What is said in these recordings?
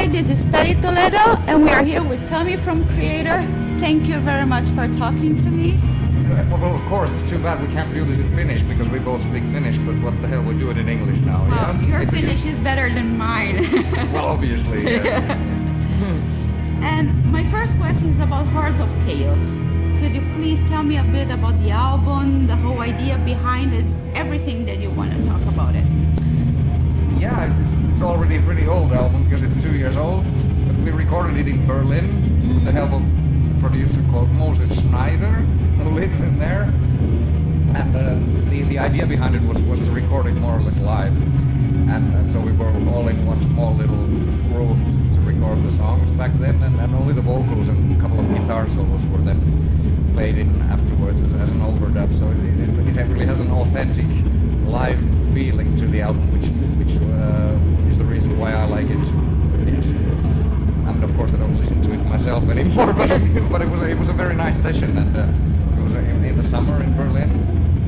Hi, this is Toledo, and we are here with Sammy from Kreator. Thank you very much for talking to me. Well, of course, it's too bad we can't do this in Finnish because we both speak Finnish, but what the hell, we do it in English now, well, yeah? Your Finnish is better than mine. Well, obviously, yes. And my first question is about Hearts of Chaos. Could you please tell me a bit about the album, the whole idea behind it, everything that you want to talk about it? Yeah, it's already a pretty old album because it's 2 years old, but we recorded it in Berlin with the help of a producer called Moses Schneider, who lives in there. And the idea behind it was to record it more or less live. And so we were all in one small little room to record the songs back then, and only the vocals and a couple of guitar solos were then played in afterwards as an overdub. So it really has an authentic live feeling to the album, which is the reason why I like it. Yes. I mean, of course, I don't listen to it myself anymore, but it was a very nice session, and it was in the summer in Berlin.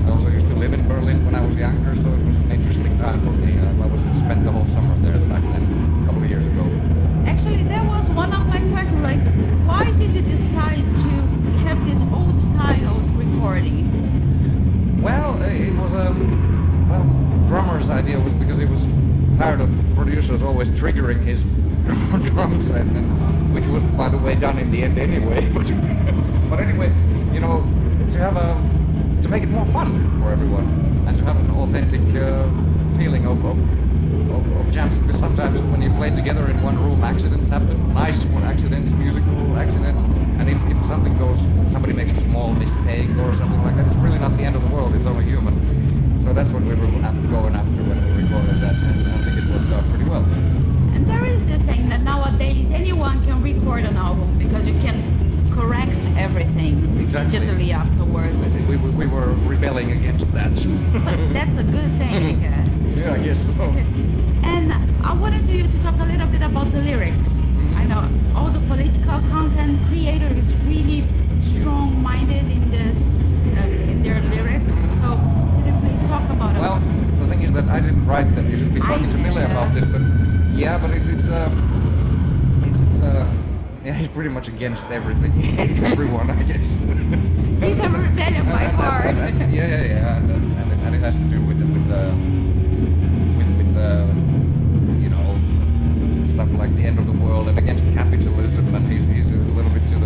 I also used to live in Berlin when I was younger, so it was an interesting time for me. I spent the whole summer there back then, a couple of years ago. Actually, that was one of my questions. Like, why did you decide to have this old style recording? Well, it was well, the drummer's idea was because he was tired of producers always triggering his drum set, and which was, by the way, done in the end anyway. But anyway, you know, to make it more fun for everyone and to have an authentic feeling of jams, because sometimes when you play together in one room, accidents happen, nice accidents, musical accidents, and if somebody makes a small mistake or something like that, it's really not the end of the world, it's only human. So that's what we were going after when we recorded that, and I think it worked out pretty well. And there is this thing that nowadays anyone can record an album because you can correct everything digitally afterwards. We were rebelling against that. But that's a good thing, I guess. Yeah, I guess so. And I wanted you to talk a little bit about the lyrics. I know all the political content. Kreator is really strong-minded in this, in their lyrics. So could you please talk about it? Well, the thing is that I didn't write them. You should be talking to Mille about this, but yeah, but yeah, he's pretty much against everything. He hates everyone, I guess. He's a rebellion by heart. Yeah, and it has to do with you know, stuff like the end of the world and against capitalism, and he's a little bit to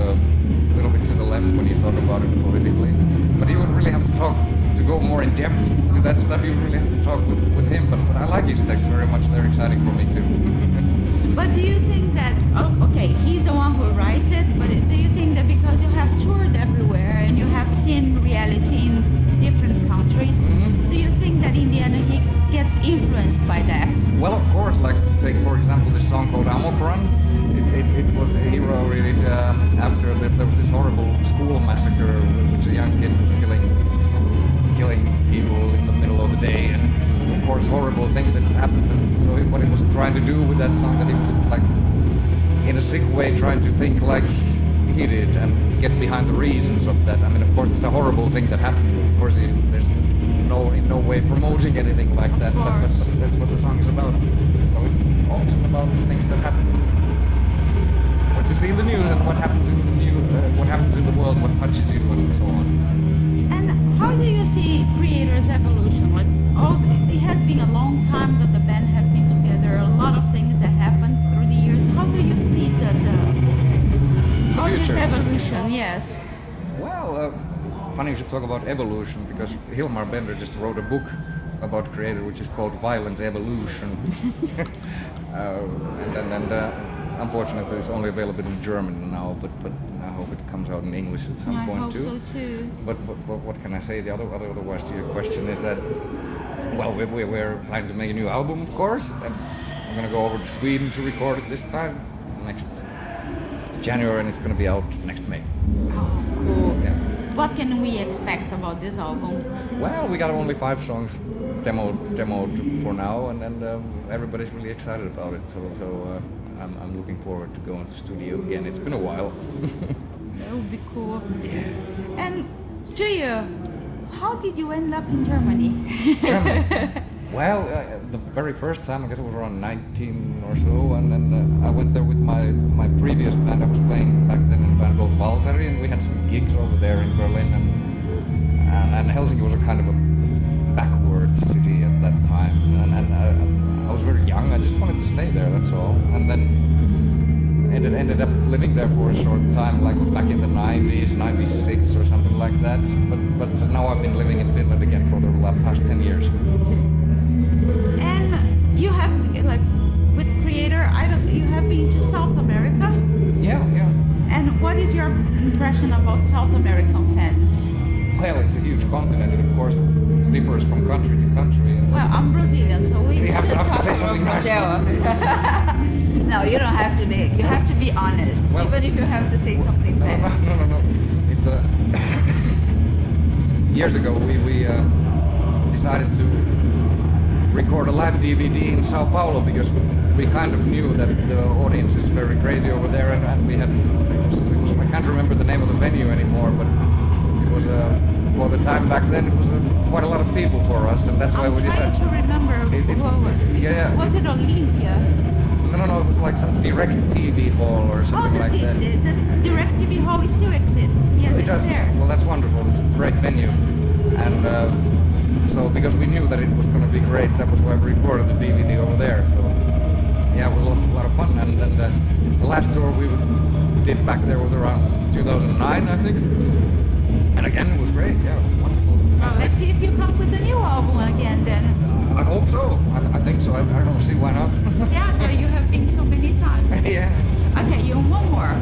the left when you talk about it politically. But you would really have to go more in depth to that stuff. You would really have to talk with him. But I like his texts very much. They're exciting for me too. But do you think that, okay, he's the one who writes it, but do you think that because you have toured everywhere and you have seen reality in different countries, do you think that in the end he gets influenced by that? Well, of course, like take for example this song called Amok Run. He wrote it after there was this horrible school massacre in which a young kid was killing people in the middle of the day, and this is of course horrible thing that happens. And so what he was trying to do with that song, that he was like in a sick way trying to think like he did and get behind the reasons of that. I mean, of course it's a horrible thing that happened. Of course there's in no way promoting anything like that, but that's what the song is about. So it's often about things that happen, what you see in the news and what happens in the world, what touches you, and so on. And how do you see Kreator's evolution? Like, it has been a long time that the band has been together, a lot of things that happened through the years. How do you see all this evolution? Yes. Well, funny you should talk about evolution, because Hilmar Bender just wrote a book about Kreator which is called Violent Evolution. and unfortunately it's only available in German now, but I hope it comes out in English at some point too. I hope so too. But what can I say? The otherwise to your question is that, well, we're planning to make a new album, of course, and I'm gonna go over to Sweden to record it this time next January, and it's gonna be out next May. Oh, cool. Yeah. What can we expect about this album? Well, we got only 5 songs demoed for now, and everybody's really excited about it. So I'm looking forward to going to the studio again. It's been a while. That would be cool. Yeah. And to you, how did you end up in Germany? Germany. Well, the very first time, I guess I was around 19 or so, and then I went there with my previous band. I was playing back then in a band called Valtteri, and we had some gigs over there in Berlin, and Helsinki was a kind of a backward city at that time, and I was very young. I just wanted to stay there, that's all. And then ended up living there for a short time, like back in the 90s, 96 or something like that. But now I've been living in Finland again for the past 10 years. And you have, like, with Kreator, you have been to South America? Yeah. And what is your impression about South American fans? Well, it's a huge continent. It, of course, differs from country to country. Well, I'm Brazilian, so we You have should to talk say about something nice. Brazil. No, you don't have to be. You have to be honest, Well, even if you have to say something bad. No. It's years ago we decided to record a live DVD in Sao Paulo because we kind of knew that the audience is very crazy over there, and we had I can't remember the name of the venue anymore, but it was for the time back then it was quite a lot of people for us, and that's why we decided. I'm trying to remember. Yeah. Was it Olympia? No, it was like some direct TV hall or something like that. The direct TV hall still exists. Yes, It it's does. there. Well, that's wonderful. It's a great venue, and so because we knew that it was going to be great, that was why we recorded the DVD over there. So yeah, it was a lot of fun. And the last tour we did back there was around 2009, I think. And again, it was great. Yeah, wonderful. Well, let's see if you come with a new album again then. I hope so. I think so. I don't see why not. Yeah, no, you have been so many times. Yeah. Okay, you one more.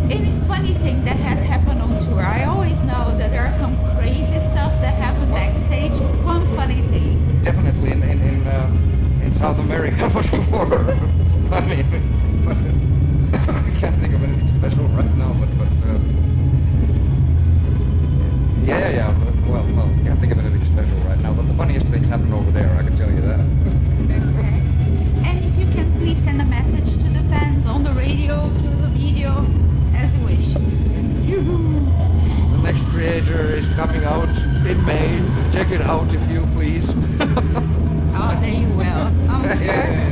Any funny thing that has happened on tour? I always know that there are some crazy stuff that happen backstage. One funny thing. Definitely in South America for sure. I mean, I can't think of anything special right now, but yeah. Well, can't think of anything special right now. But the funniest things happen over there. I can tell you that. Okay. And if you can please send a message to the fans on the radio, through the video, as you wish. The next Kreator is coming out in May. Check it out if you please. Oh, there you will. I'm sure.